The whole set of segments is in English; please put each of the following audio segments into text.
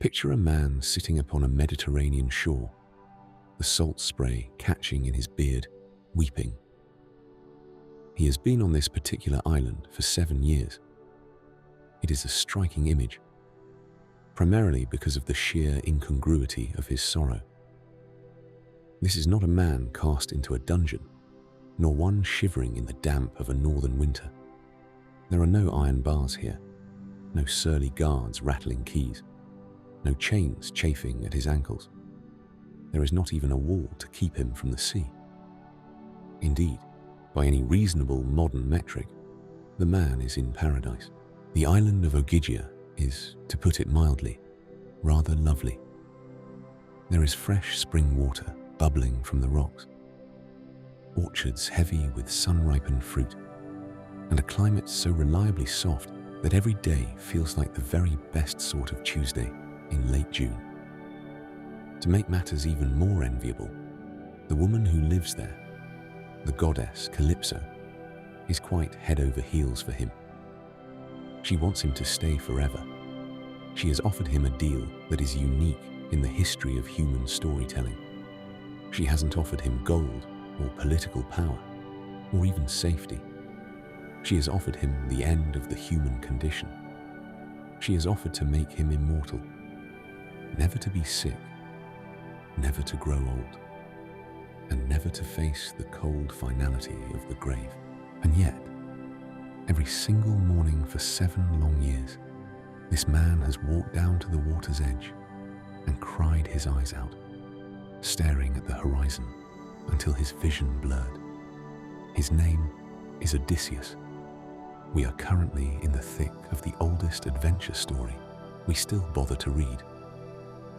Picture a man sitting upon a Mediterranean shore, the salt spray catching in his beard, weeping. He has been on this particular island for 7 years. It is a striking image, primarily because of the sheer incongruity of his sorrow. This is not a man cast into a dungeon, nor one shivering in the damp of a northern winter. There are no iron bars here, no surly guards rattling keys, no chains chafing at his ankles. There is not even a wall to keep him from the sea. Indeed, by any reasonable modern metric, the man is in paradise. The island of Ogygia is, to put it mildly, rather lovely. There is fresh spring water bubbling from the rocks, orchards heavy with sun-ripened fruit, and a climate so reliably soft that every day feels like the very best sort of Tuesday in late June. To make matters even more enviable, the woman who lives there, the goddess Calypso, is quite head over heels for him. She wants him to stay forever. She has offered him a deal that is unique in the history of human storytelling. She hasn't offered him gold or political power, or even safety. She has offered him the end of the human condition. She has offered to make him immortal, never to be sick, never to grow old, and never to face the cold finality of the grave. And yet, every single morning for 7 long years, this man has walked down to the water's edge and cried his eyes out, staring at the horizon until his vision blurred. His name is Odysseus. We are currently in the thick of the oldest adventure story we still bother to read.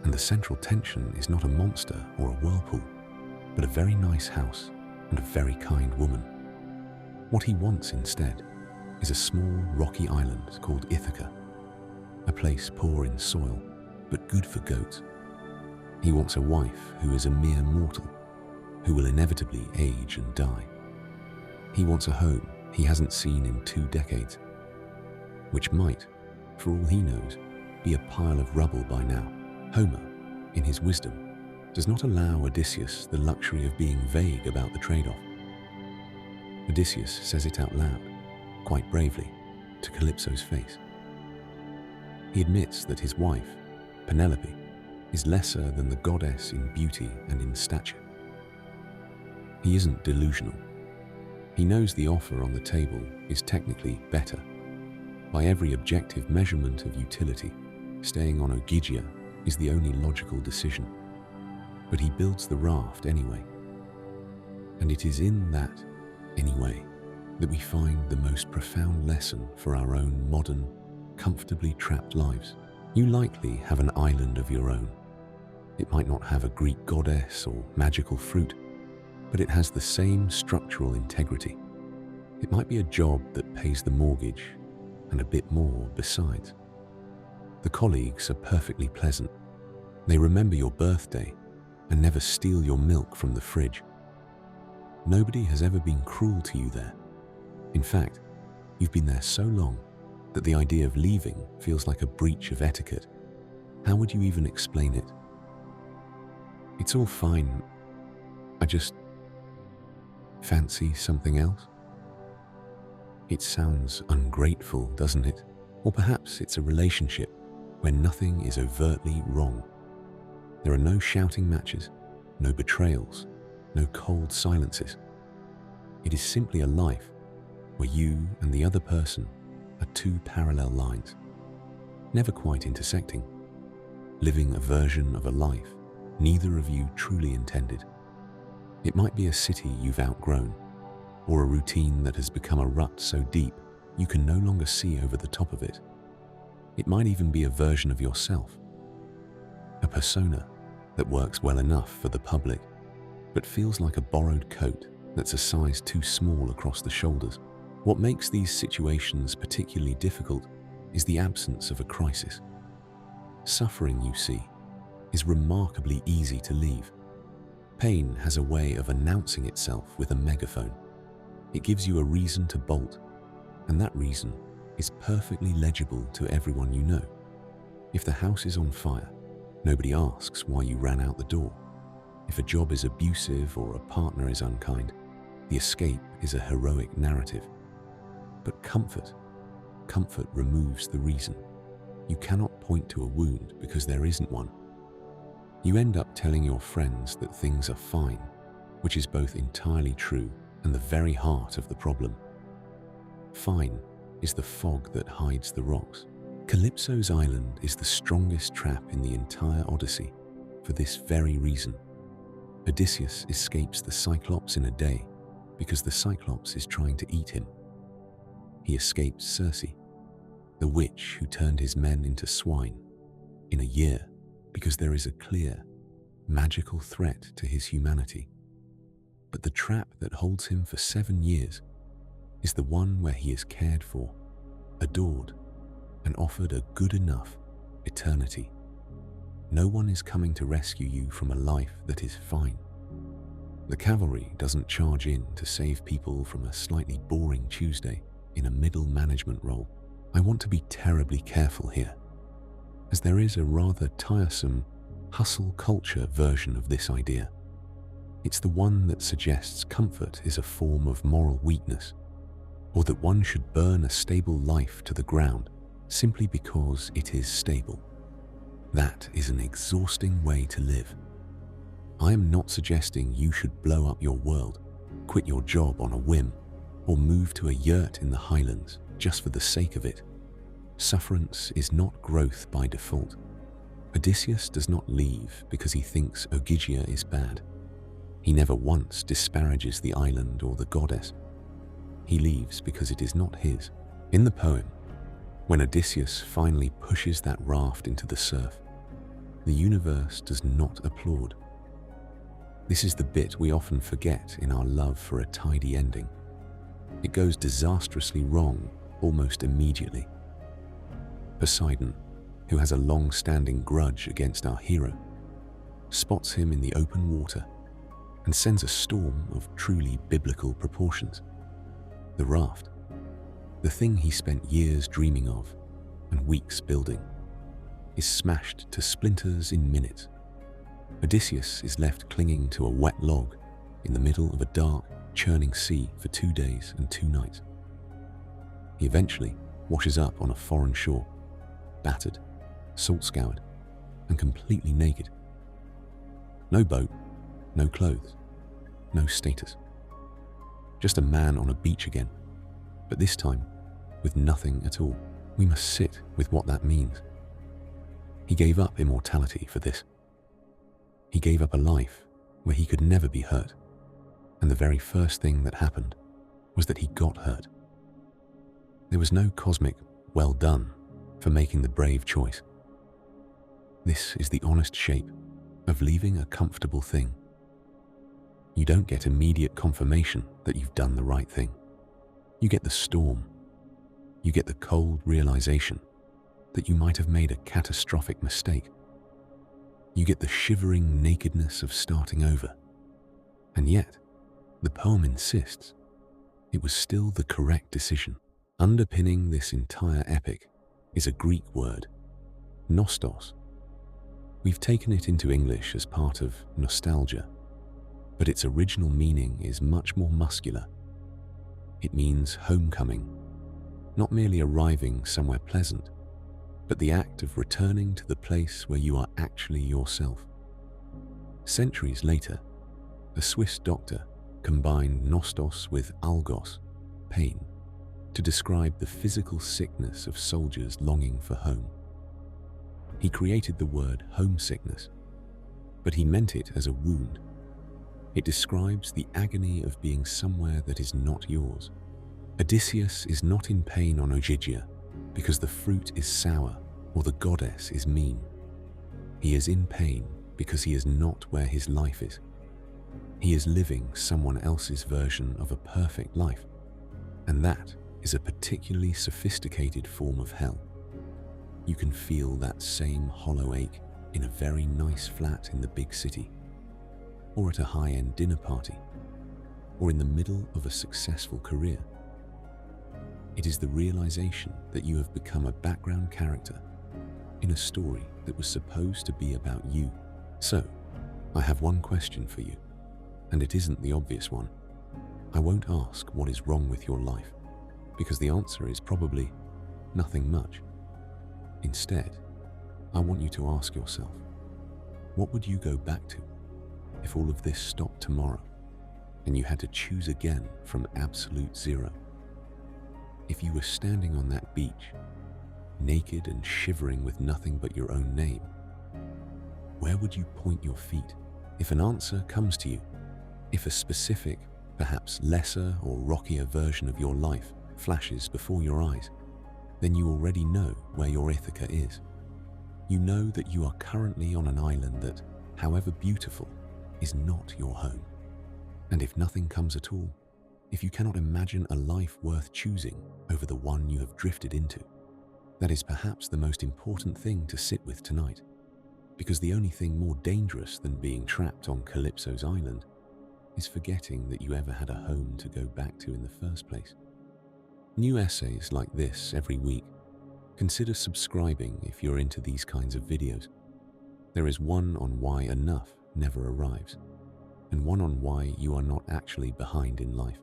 And the central tension is not a monster or a whirlpool, but a very nice house and a very kind woman. What he wants instead is a small rocky island called Ithaca, a place poor in soil, but good for goats. He wants a wife who is a mere mortal, who will inevitably age and die. He wants a home he hasn't seen in 2 decades, which might, for all he knows, be a pile of rubble by now. Homer, in his wisdom, does not allow Odysseus the luxury of being vague about the trade-off. Odysseus says it out loud, quite bravely, to Calypso's face. He admits that his wife, Penelope, is lesser than the goddess in beauty and in stature. He isn't delusional. He knows the offer on the table is technically better. By every objective measurement of utility, staying on Ogygia is the only logical decision. But he builds the raft anyway. And it is in that, anyway, that we find the most profound lesson for our own modern, comfortably trapped lives. You likely have an island of your own. It might not have a Greek goddess or magical fruit, but it has the same structural integrity. It might be a job that pays the mortgage and a bit more besides. The colleagues are perfectly pleasant. They remember your birthday and never steal your milk from the fridge. Nobody has ever been cruel to you there. In fact, you've been there so long that the idea of leaving feels like a breach of etiquette. How would you even explain it? It's all fine. I just fancy something else. It sounds ungrateful, doesn't it? Or perhaps it's a relationship where nothing is overtly wrong. There are no shouting matches, no betrayals, no cold silences. It is simply a life where you and the other person are 2 parallel lines, never quite intersecting, living a version of a life neither of you truly intended. It might be a city you've outgrown, or a routine that has become a rut so deep you can no longer see over the top of it. It might even be a version of yourself, a persona that works well enough for the public, but feels like a borrowed coat that's a size too small across the shoulders. What makes these situations particularly difficult is the absence of a crisis. Suffering, you see, is remarkably easy to leave. Pain has a way of announcing itself with a megaphone. It gives you a reason to bolt, and that reason is perfectly legible to everyone you know. If the house is on fire, nobody asks why you ran out the door. If a job is abusive or a partner is unkind, the escape is a heroic narrative. But comfort removes the reason. You cannot point to a wound because there isn't one. You end up telling your friends that things are fine, which is both entirely true and the very heart of the problem. Fine is the fog that hides the rocks. Calypso's island is the strongest trap in the entire Odyssey for this very reason. Odysseus escapes the Cyclops in a day because the Cyclops is trying to eat him. He escapes Circe, the witch who turned his men into swine, in a year because there is a clear, magical threat to his humanity. But the trap that holds him for 7 years is the one where he is cared for, adored, and offered a good enough eternity. No one is coming to rescue you from a life that is fine. The cavalry doesn't charge in to save people from a slightly boring Tuesday in a middle management role. I want to be terribly careful here, as there is a rather tiresome hustle culture version of this idea. It's the one that suggests comfort is a form of moral weakness, or that one should burn a stable life to the ground simply because it is stable. That is an exhausting way to live. I am not suggesting you should blow up your world, quit your job on a whim, or move to a yurt in the Highlands just for the sake of it. Sufferance is not growth by default. Odysseus does not leave because he thinks Ogygia is bad. He never once disparages the island or the goddess. He leaves because it is not his. In the poem, when Odysseus finally pushes that raft into the surf, the universe does not applaud. This is the bit we often forget in our love for a tidy ending. It goes disastrously wrong almost immediately. Poseidon, who has a long-standing grudge against our hero, spots him in the open water and sends a storm of truly biblical proportions. The raft, the thing he spent years dreaming of and weeks building, is smashed to splinters in minutes. Odysseus is left clinging to a wet log in the middle of a dark, churning sea for 2 days and 2 nights. He eventually washes up on a foreign shore, battered, salt-scoured, and completely naked. No boat, no clothes, no status. Just a man on a beach again, but this time with nothing at all. We must sit with what that means. He gave up immortality for this. He gave up a life where he could never be hurt, and the very first thing that happened was that he got hurt. There was no cosmic "well done" for making the brave choice. This is the honest shape of leaving a comfortable thing. You don't get immediate confirmation that you've done the right thing. You get the storm. You get the cold realization that you might have made a catastrophic mistake. You get the shivering nakedness of starting over. And yet, the poem insists it was still the correct decision. Underpinning this entire epic is a Greek word, nostos. We've taken it into English as part of nostalgia, but its original meaning is much more muscular. It means homecoming, not merely arriving somewhere pleasant, but the act of returning to the place where you are actually yourself. Centuries later, a Swiss doctor combined nostos with algos, pain, to describe the physical sickness of soldiers longing for home. He created the word homesickness, but he meant it as a wound. It describes the agony of being somewhere that is not yours. Odysseus is not in pain on Ogygia because the fruit is sour or the goddess is mean. He is in pain because he is not where his life is. He is living someone else's version of a perfect life, and that is a particularly sophisticated form of hell. You can feel that same hollow ache in a very nice flat in the big city, or at a high-end dinner party, or in the middle of a successful career. It is the realization that you have become a background character in a story that was supposed to be about you. So, I have one question for you, and it isn't the obvious one. I won't ask what is wrong with your life, because the answer is probably nothing much. Instead, I want you to ask yourself, what would you go back to if all of this stopped tomorrow and you had to choose again from absolute zero? If you were standing on that beach, naked and shivering with nothing but your own name, where would you point your feet? If an answer comes to you, if a specific, perhaps lesser or rockier version of your life flashes before your eyes, then you already know where your Ithaca is. You know that you are currently on an island that, however beautiful, is not your home. And if nothing comes at all, if you cannot imagine a life worth choosing over the one you have drifted into, that is perhaps the most important thing to sit with tonight, because the only thing more dangerous than being trapped on Calypso's island is forgetting that you ever had a home to go back to in the first place. New essays like this every week. Consider subscribing if you're into these kinds of videos. There is one on why enough never arrives, and one on why you are not actually behind in life.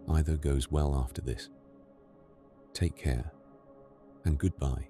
Either goes well after this. Take care, and goodbye.